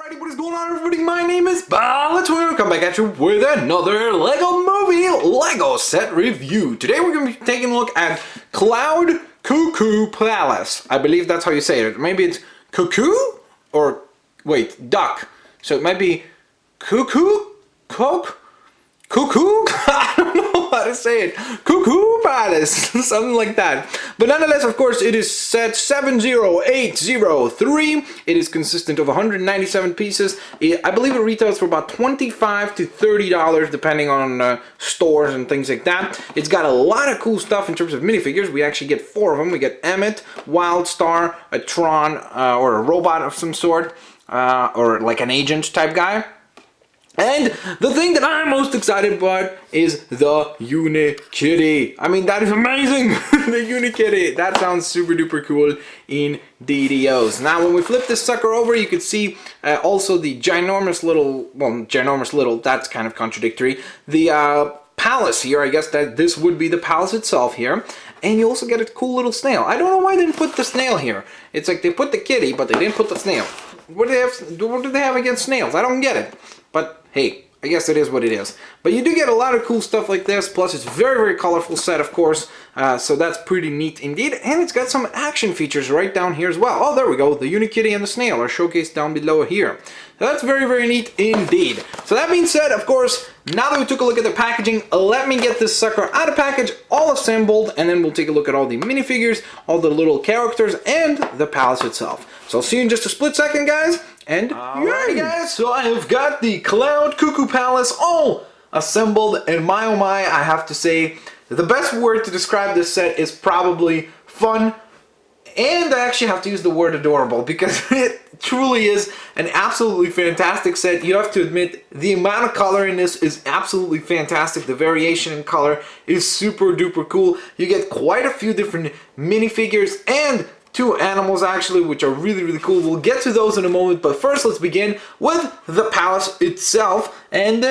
Alrighty, what is going on, everybody? My name is Let's come back at you with another Lego Movie Lego set review. Today we're going to be taking a look at Cloud Cuckoo Palace. I believe that's how you say it. Maybe it's Cuckoo? Or, wait, duck. So it might be Cuckoo? Cuckoo? I don't know how to say it. Cuckoo Palace, something like that. But nonetheless, of course, it is set 70803. It is consistent of 197 pieces. I believe it retails for about $25 to $30, depending on stores and things like that. It's got a lot of cool stuff in terms of minifigures. We actually get 4 of them. We get Emmett, Wildstyle, a Tron, or a robot of some sort, or like an agent type guy. And the thing that I'm most excited about is the Uni-Kitty. I mean, that is amazing! The Uni-Kitty. That sounds super duper cool in DDOs. Now, when we flip this sucker over, you can see also the ginormous little, that's kind of contradictory. The palace here, I guess that this would be the palace itself here. And you also get a cool little snail. I don't know why they didn't put the snail here. It's like they put the kitty, but they didn't put the snail. What do they have against snails? I don't get it. But hey, I guess it is what it is. But you do get a lot of cool stuff like this, plus it's very, very colorful set, of course, so that's pretty neat indeed. And it's got some action features right down here as well. Oh, there we go. The Uni-Kitty and the snail are showcased down below here. So that's very, very neat indeed. So that being said, of course, now that we took a look at the packaging, let me get this sucker out of package, all assembled, and then we'll take a look at all the minifigures, all the little characters, and the palace itself. So I'll see you in just a split second, guys. And alright, guys, so I have got the Cloud Cuckoo Palace all assembled, and my oh my, I have to say, the best word to describe this set is probably fun, and I actually have to use the word adorable, because it truly is an absolutely fantastic set. You have to admit, the amount of color in this is absolutely fantastic. The variation in color is super duper cool. You get quite a few different minifigures and 2 animals actually, which are really, really cool. We'll get to those in a moment, but first let's begin with the palace itself. And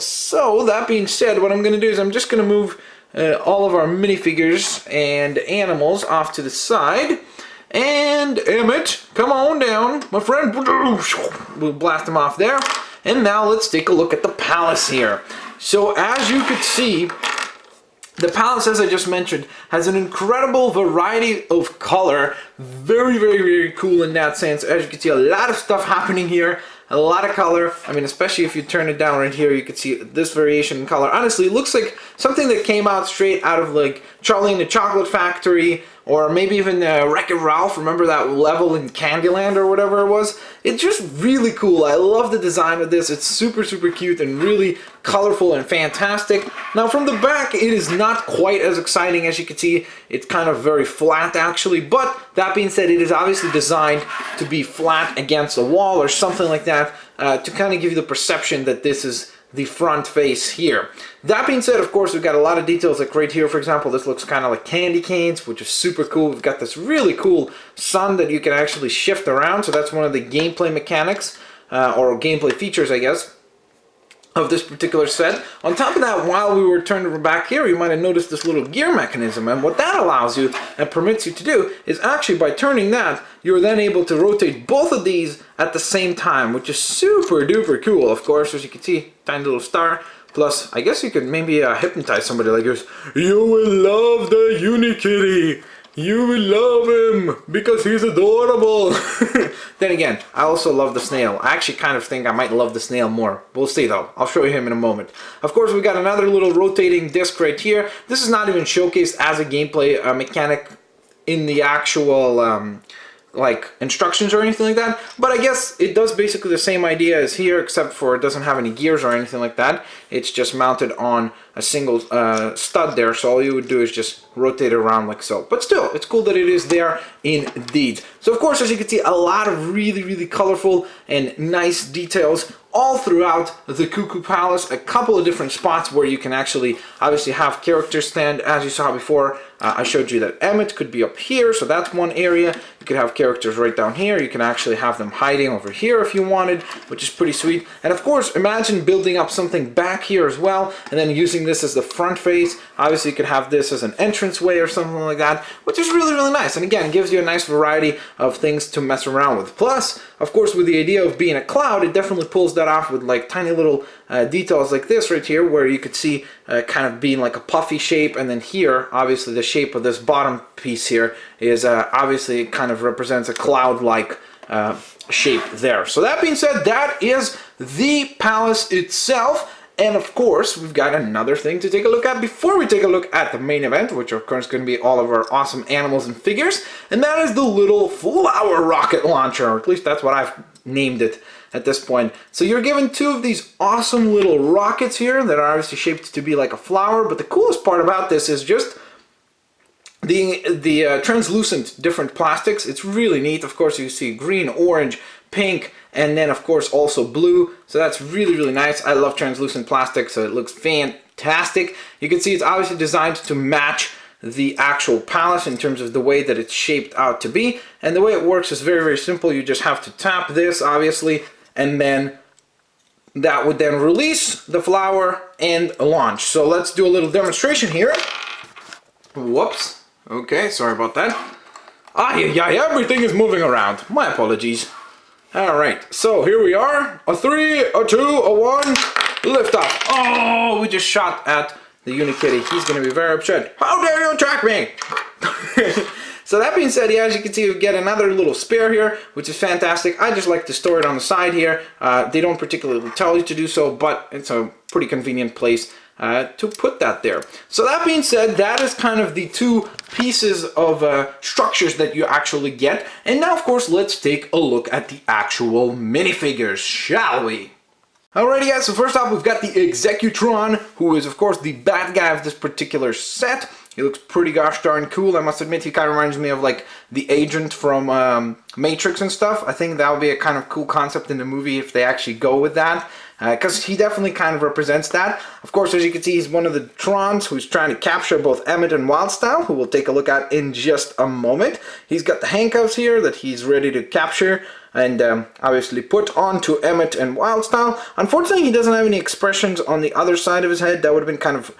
so that being said, what I'm going to do is I'm just going to move all of our minifigures and animals off to the side. And Emmett, come on down, my friend. We'll blast him off there. And now let's take a look at the palace here. So as you could see, the palace, as I just mentioned, has an incredible variety of color. Very, very, very cool in that sense. As you can see, a lot of stuff happening here. A lot of color. I mean, especially if you turn it down right here, you can see this variation in color. Honestly, it looks like something that came out straight out of like Charlie and the Chocolate Factory, or maybe even Wreck-It Ralph. Remember that level in Candyland or whatever it was? It's just really cool. I love the design of this. It's super, super cute and really colorful and fantastic. Now from the back, it is not quite as exciting. As you can see, it's kind of very flat actually, but that being said, it is obviously designed to be flat against a wall or something like that, to kind of give you the perception that this is the front face here. That being said, of course, we've got a lot of details, like right here, for example, this looks kind of like candy canes, which is super cool. We've got this really cool sun that you can actually shift around, so that's one of the gameplay mechanics, or gameplay features, I guess, of this particular set. On top of that, while we were turned back here, you might have noticed this little gear mechanism, and what that allows you and permits you to do is actually by turning that, you're then able to rotate both of these at the same time, which is super duper cool. Of course, as you can see, tiny little star. Plus, I guess you could maybe hypnotize somebody like this. You will love the Uni-Kitty. You will love him because he's adorable. Then again, I also love the snail. I actually kind of think I might love the snail more. We'll see though. I'll show you him in a moment. Of course, we got another little rotating disc right here. This is not even showcased as a gameplay mechanic in the actual like instructions or anything like that, but I guess it does basically the same idea as here, except for it doesn't have any gears or anything like that. It's just mounted on a single stud there, so all you would do is just rotate it around like so. But still, it's cool that it is there indeed. So of course, as you can see, a lot of really, really colorful and nice details all throughout the Cuckoo Palace. A couple of different spots where you can actually obviously have characters stand. As you saw before, I showed you that Emmett could be up here, so that's one area. You could have characters right down here. You can actually have them hiding over here if you wanted, which is pretty sweet. And of course, imagine building up something back here as well, and then using this as the front face. Obviously, you could have this as an entranceway or something like that, which is really, really nice. And again, gives you a nice variety of things to mess around with. Plus, of course, with the idea of being a cloud, it definitely pulls that off with like tiny little details like this right here, where you could see kind of being like a puffy shape, and then here, obviously, the shape of this bottom piece here is obviously it kind of represents a cloud-like shape there. So that being said, that is the palace itself. And of course, we've got another thing to take a look at before we take a look at the main event, which of course is going to be all of our awesome animals and figures, and that is the little flower rocket launcher, or at least that's what I've named it at this point. So you're given two of these awesome little rockets here that are obviously shaped to be like a flower, but the coolest part about this is just the translucent different plastics. It's really neat. Of course, you see green, orange, pink, and then of course also blue. So that's really, really nice. I love translucent plastic, so it looks fantastic. You can see it's obviously designed to match the actual palace in terms of the way that it's shaped out to be. And the way it works is very, very simple. You just have to tap this, obviously, and then that would then release the flower and launch. So let's do a little demonstration here. Whoops. Okay, sorry about that. Yeah, everything is moving around. My apologies. Alright, so here we are. A 3, a 2, a 1, lift off. Oh, we just shot at the Uni-Kitty. He's going to be very upset. How dare you attack me? So that being said, yeah, as you can see, we get another little spare here, which is fantastic. I just like to store it on the side here. They don't particularly tell you to do so, but it's a pretty convenient place to put that there. So that being said, that is kind of the two pieces of structures that you actually get. And now, of course, let's take a look at the actual minifigures, shall we? Alrighty guys, so first off, we've got the Executron, who is, of course, the bad guy of this particular set. He looks pretty gosh darn cool. I must admit, he kind of reminds me of like the agent from Matrix and stuff. I think that would be a kind of cool concept in the movie if they actually go with that. Because he definitely kind of represents that. Of course, as you can see, he's one of the Trons who's trying to capture both Emmett and Wildstyle, who we'll take a look at in just a moment. He's got the handcuffs here that he's ready to capture and obviously put onto Emmett and Wildstyle. Unfortunately, he doesn't have any expressions on the other side of his head. That would have been kind of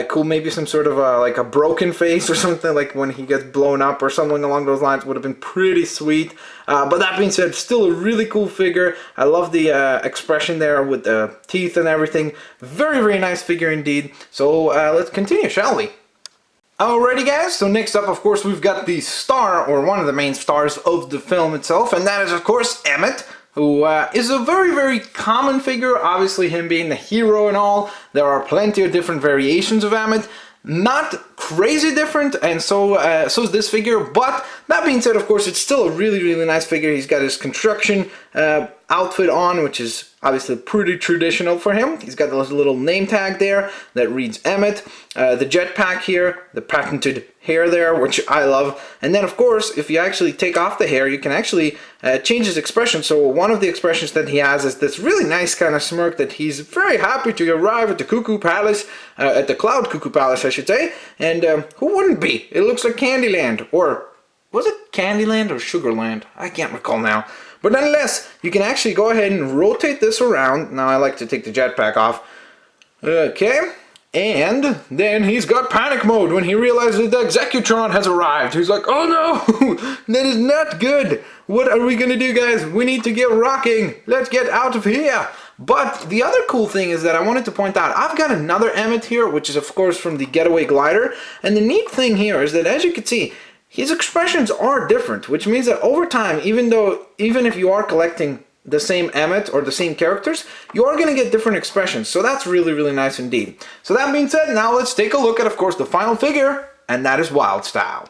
cool. Maybe some sort of like a broken face or something, like when he gets blown up or something along those lines would have been pretty sweet. But that being said, still a really cool figure. I love the expression there with the teeth and everything. Very, very nice figure indeed. So let's continue, shall we? Alrighty guys, so next up, of course, we've got the star, or one of the main stars of the film itself, and that is, of course, Emmett, who is a very, very common figure. Obviously, him being the hero and all, there are plenty of different variations of Emmett. Not crazy different, and so is this figure, but that being said, of course, it's still a really, really nice figure. He's got his construction outfit on, which is obviously pretty traditional for him. He's got this little name tag there that reads Emmett, the jetpack here, the patented hair there, which I love, and then of course, if you actually take off the hair, you can actually change his expression. So one of the expressions that he has is this really nice kind of smirk that he's very happy to arrive at the Cuckoo Palace, at the Cloud Cuckoo Palace, I should say, and who wouldn't be? It looks like Candyland, or was it Candyland or Sugarland? I can't recall now. But nonetheless, you can actually go ahead and rotate this around. Now I like to take the jetpack off. Okay. And then he's got panic mode when he realizes the Executron has arrived. He's like, oh no, that is not good. What are we gonna do, guys? We need to get rocking. Let's get out of here. But the other cool thing is that I wanted to point out, I've got another Emmett here, which is of course from the Getaway Glider. And the neat thing here is that, as you can see, his expressions are different, which means that over time, even if you are collecting the same Emmett or the same characters, you are going to get different expressions. So that's really, really nice indeed. So that being said, now let's take a look at, of course, the final figure, and that is Wildstyle.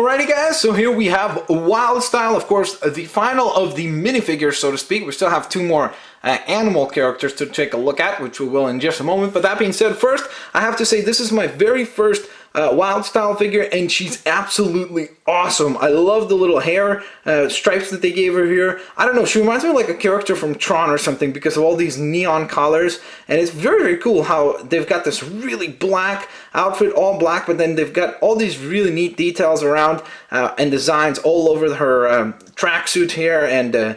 Alrighty guys, so here we have Wildstyle, of course, the final of the minifigures, so to speak. We still have two more animal characters to take a look at, which we will in just a moment. But that being said, first, I have to say this is my very first Wildstyle figure, and she's absolutely awesome. I love the little hair stripes that they gave her here. I don't know, she reminds me of like a character from Tron or something because of all these neon colors, and it's very, very cool how they've got this really black outfit, all black, but then they've got all these really neat details around and designs all over her tracksuit here and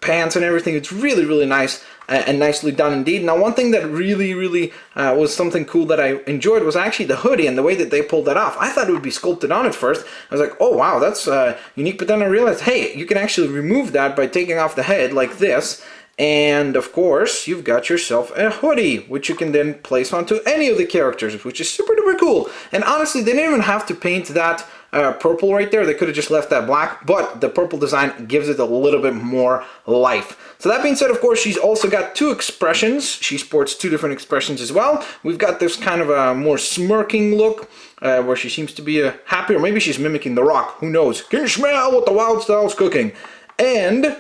pants and everything. It's really, really nice and nicely done indeed. Now, one thing that really was something cool that I enjoyed was actually the hoodie and the way that they pulled that off. I thought it would be sculpted on at first. I was like, oh wow, that's unique, but then I realized, hey, you can actually remove that by taking off the head like this. And of course, you've got yourself a hoodie, which you can then place onto any of the characters, which is super duper cool. And honestly, they didn't even have to paint that purple right there. They could have just left that black, but the purple design gives it a little bit more life. So that being said, of course, she's also got two expressions. She sports two different expressions as well. We've got this kind of a more smirking look, where she seems to be happy, or maybe she's mimicking The Rock. Who knows? Can you smell what the Wildstyle's cooking? And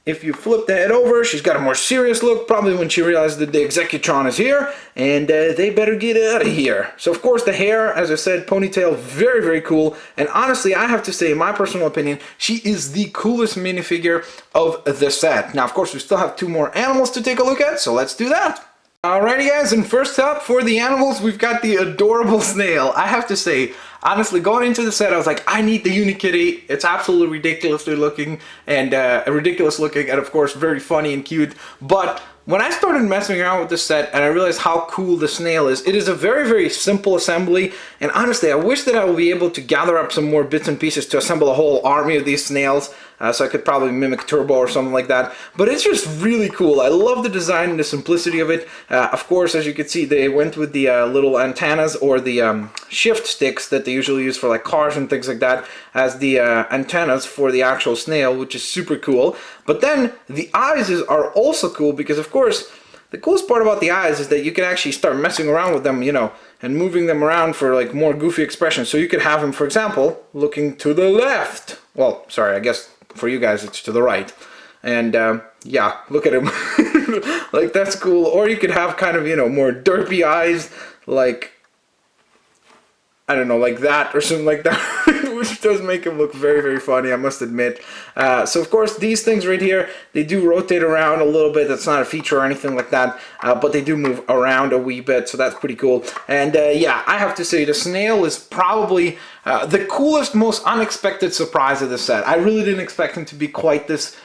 if you flip the head over, she's got a more serious look, probably when she realizes that the Executron is here, and they better get out of here. So of course the hair, as I said, ponytail, very, very cool. And honestly, I have to say, in my personal opinion, she is the coolest minifigure of the set. Now, of course, we still have two more animals to take a look at, so let's do that. Alrighty guys, and first up for the animals, we've got the adorable snail. I have to say, honestly, going into the set, I was like, I need the Uni-Kitty. It's absolutely ridiculously looking and ridiculous looking, and of course very funny and cute. But when I started messing around with this set and I realized how cool the snail is, it is a very, very simple assembly. And honestly, I wish that I would be able to gather up some more bits and pieces to assemble a whole army of these snails. So I could probably mimic Turbo or something like that. But it's just really cool. I love the design and the simplicity of it. Of course, as you can see, they went with the little antennas or the shift sticks that they usually use for like cars and things like that as the antennas for the actual snail, which is super cool. But then the eyes are also cool because, of course, the coolest part about the eyes is that you can actually start messing around with them, you know, and moving them around for like more goofy expressions. So you could have them, for example, looking to the left. Well, sorry, I guess for you guys it's to the right. And yeah, look at him. Like, that's cool. Or you could have kind of, you know, more derpy eyes, like, I don't know, like that or something like that, which does make him look very, very funny, I must admit. So of course, these things right here, they do rotate around a little bit. That's not a feature or anything like that, but they do move around a wee bit, so that's pretty cool. And yeah, I have to say, the snail is probably the coolest, most unexpected surprise of the set. I really didn't expect him to be quite this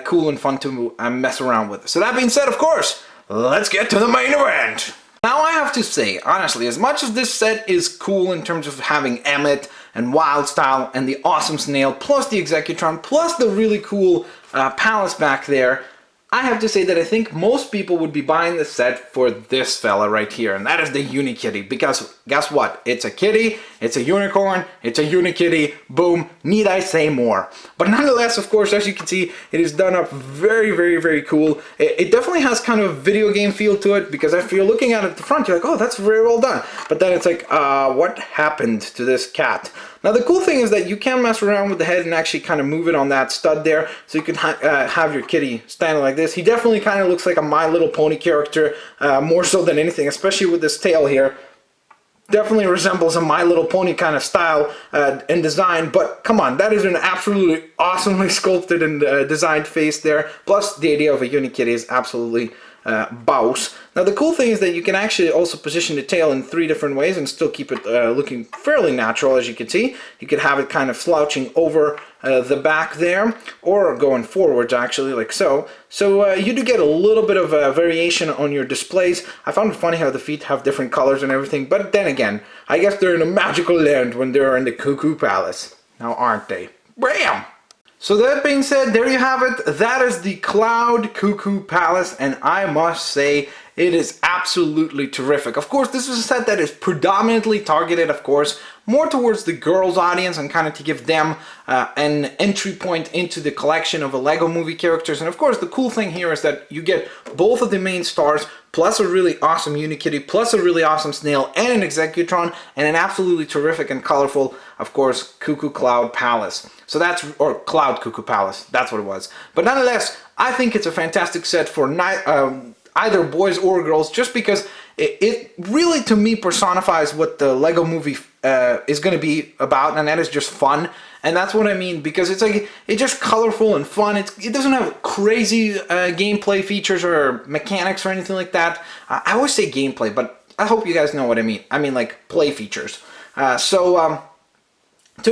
cool and fun to mess around with. So that being said, of course, let's get to the main event. Now I have to say, honestly, as much as this set is cool in terms of having Emmett and Wildstyle and the awesome snail, plus the Executron, plus the really cool palace back there, I have to say that I think most people would be buying the set for this fella right here, and that is the Uni-Kitty, because guess what? It's a kitty, it's a unicorn, it's a Uni-Kitty, boom, need I say more? But nonetheless, of course, as you can see, it is done up very, very, very cool. It definitely has kind of a video game feel to it, because if you're looking at it at the front, you're like, oh, that's very well done. But then it's like, what happened to this cat? Now the cool thing is that you can mess around with the head and actually kind of move it on that stud there, so you can have your kitty standing like this. He definitely kind of looks like a My Little Pony character, more so than anything, especially with this tail here. Definitely resembles a My Little Pony kind of style and design, but come on, that is an absolutely awesomely sculpted and designed face there. Plus the idea of a Uni-Kitty is absolutely boss. Now the cool thing is that you can actually also position the tail in 3 different ways and still keep it looking fairly natural, as you can see. You could have it kind of slouching over the back there, or going forwards actually, like so. So you do get a little bit of variation on your displays. I found it funny how the feet have different colors and everything, but then again, I guess they're in a magical land when they're in the Cuckoo Palace. Now aren't they? Bam! So that being said, there you have it. That is the Cloud Cuckoo Palace, and I must say, it is absolutely terrific. Of course, this is a set that is predominantly targeted, of course, more towards the girls' audience and kind of to give them an entry point into the collection of the Lego movie characters. And of course, the cool thing here is that you get both of the main stars, plus a really awesome Uni-Kitty, plus a really awesome snail, and an Executron, and an absolutely terrific and colorful, of course, Cuckoo Cloud Palace. So that's, or Cloud Cuckoo Palace, that's what it was. But nonetheless, I think it's a fantastic set for either boys or girls, just because it really, to me, personifies what the Lego movie is going to be about, and that is just fun. And that's what I mean, because it's like, it's just colorful and fun. It doesn't have crazy gameplay features or mechanics or anything like that. I always say gameplay, but I hope you guys know what I mean. I mean like play features. To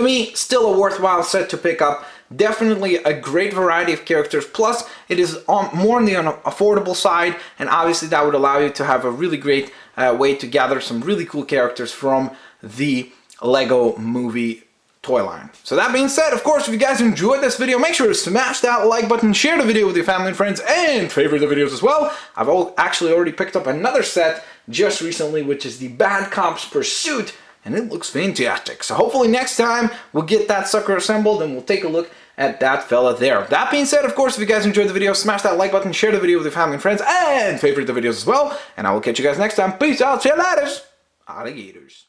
me, still a worthwhile set to pick up. Definitely a great variety of characters. Plus, it is more on the affordable side, and obviously that would allow you to have a really great way to gather some really cool characters from the Lego movie toy line. So that being said, of course, if you guys enjoyed this video, make sure to smash that like button, share the video with your family and friends, and favorite the videos as well. I've actually already picked up another set just recently, which is the Bad Cops Pursuit, and it looks fantastic. So hopefully next time we'll get that sucker assembled and we'll take a look at that fella there. That being said, of course, if you guys enjoyed the video, smash that like button, share the video with your family and friends, and favorite the videos as well. And I will catch you guys next time. Peace out, see you later, alligators.